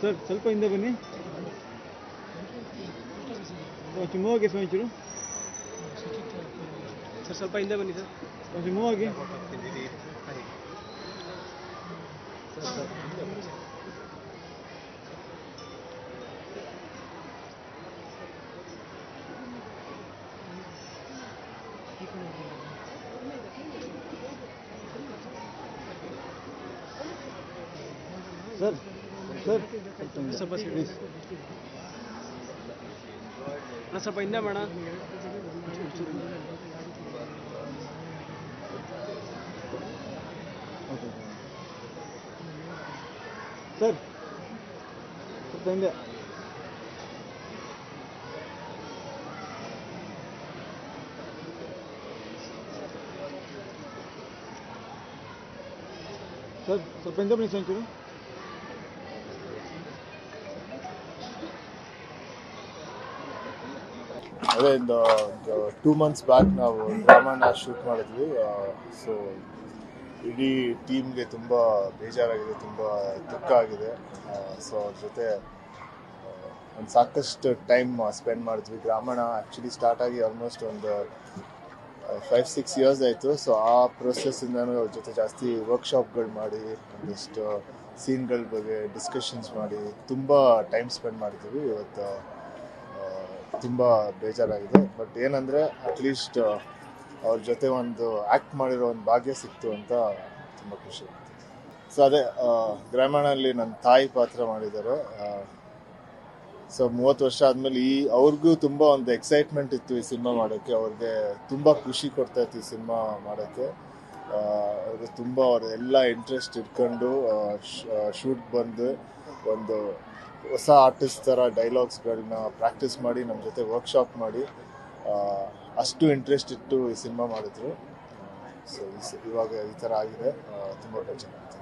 Sir ಸ್ವಲ್ಪ ಹಿಂದೆ ಬನ್ನಿ. ಒಂಚೂರು ಮೂವ್ ಆಗಿ ಸರ್, ಒಂಚೂರು ಸರ್ ಸ್ವಲ್ಪ ಹಿಂದೆ ಬನ್ನಿ ಸರ್, ಒಂಚೂರು ಮೂವ್ ಆಗಿ. ಸರ್ ಸರ್ ಸ್ವಲ್ಪ ಪ್ಲೀಸ್ ಸ್ವಲ್ಪ ಹಿಂದೆ ಬೇಡ. ಸರ್ ಸ್ವಲ್ಪ ಹಿಂದೆ. ಸರ್ ಸ್ವಲ್ಪ ಹಿಂದೆ ಬನ್ನಿ ಸರ್ ಒಂಚೂರು. ಅದೇ ಒಂದು 2 months ಬ್ಯಾಕ್ ನಾವು ಡ್ರಾಮಾನ ಶೂಟ್ ಮಾಡಿದ್ವಿ. ಸೊ ಇಡೀ ಟೀಮ್ಗೆ ತುಂಬ ಬೇಜಾರಾಗಿದೆ, ತುಂಬ ದುಃಖ ಆಗಿದೆ. ಸೊ ಅವ್ರ ಜೊತೆ ಒಂದು ಸಾಕಷ್ಟು ಟೈಮ್ ಸ್ಪೆಂಡ್ ಮಾಡಿದ್ವಿ. ಗ್ರಾಮಣ ಆ್ಯಕ್ಚುಲಿ ಸ್ಟಾರ್ಟ್ ಆಗಿ ಆಲ್ಮೋಸ್ಟ್ ಒಂದು 5-6 years ಆಯಿತು. ಸೊ ಆ ಪ್ರೊಸೆಸ್ಸಿಂದನೂ ಅವ್ರ ಜೊತೆ ಜಾಸ್ತಿ ವರ್ಕ್ಶಾಪ್ಗಳು ಮಾಡಿ, ಒಂದಿಷ್ಟು ಸೀನ್ಗಳ ಬಗ್ಗೆ ಡಿಸ್ಕಷನ್ಸ್ ಮಾಡಿ ತುಂಬ ಟೈಮ್ ಸ್ಪೆಂಡ್ ಮಾಡಿದ್ವಿ. ಇವತ್ತು ತುಂಬ ಬೇಜಾರಾಗಿದೆ. ಬಟ್ ಏನಂದರೆ ಅಟ್ಲೀಸ್ಟ್ ಅವ್ರ ಜೊತೆ ಒಂದು ಆ್ಯಕ್ಟ್ ಮಾಡಿರೋ ಒಂದು ಭಾಗ್ಯ ಸಿಕ್ತು ಅಂತ ತುಂಬ ಖುಷಿ ಆಗುತ್ತೆ. ಸೊ ಅದೇ ಗ್ರಾಮೀಣಲ್ಲಿ ನನ್ನ ತಾಯಿ ಪಾತ್ರ ಮಾಡಿದ್ದಾರೆ. ಸೊ 30 ವರ್ಷ ಆದಮೇಲೆ ಅವ್ರಿಗೂ ತುಂಬ ಒಂದು ಎಕ್ಸೈಟ್ಮೆಂಟ್ ಇತ್ತು ಈ ಸಿನಿಮಾ ಮಾಡೋಕ್ಕೆ. ಅವ್ರಿಗೆ ತುಂಬ ಖುಷಿ ಕೊಡ್ತಾ ಇತ್ತು ಈ ಸಿನಿಮಾ ಮಾಡೋಕ್ಕೆ. ಅವ್ರಿಗೆ ತುಂಬ ಅವ್ರ ಎಲ್ಲ ಇಂಟ್ರೆಸ್ಟ್ ಇಟ್ಕೊಂಡು ಶೂಟ್ ಬಂದು ಒಂದು ಹೊಸ ಆರ್ಟಿಸ್ಟ್ ಥರ ಡೈಲಾಗ್ಸ್ಗಳನ್ನ ಪ್ರಾಕ್ಟೀಸ್ ಮಾಡಿ ನಮ್ಮ ಜೊತೆ ವರ್ಕ್ಶಾಪ್ ಮಾಡಿ ಅಷ್ಟು ಇಂಟ್ರೆಸ್ಟ್ ಇಟ್ಟು ಈ ಸಿನಿಮಾ ಮಾಡಿದ್ರು. ಸೊ ಇವಾಗ ಈ ಥರ ಆಗಿದೆ, ತುಂಬ ಬೇಜಾರಾಗ್ತದೆ.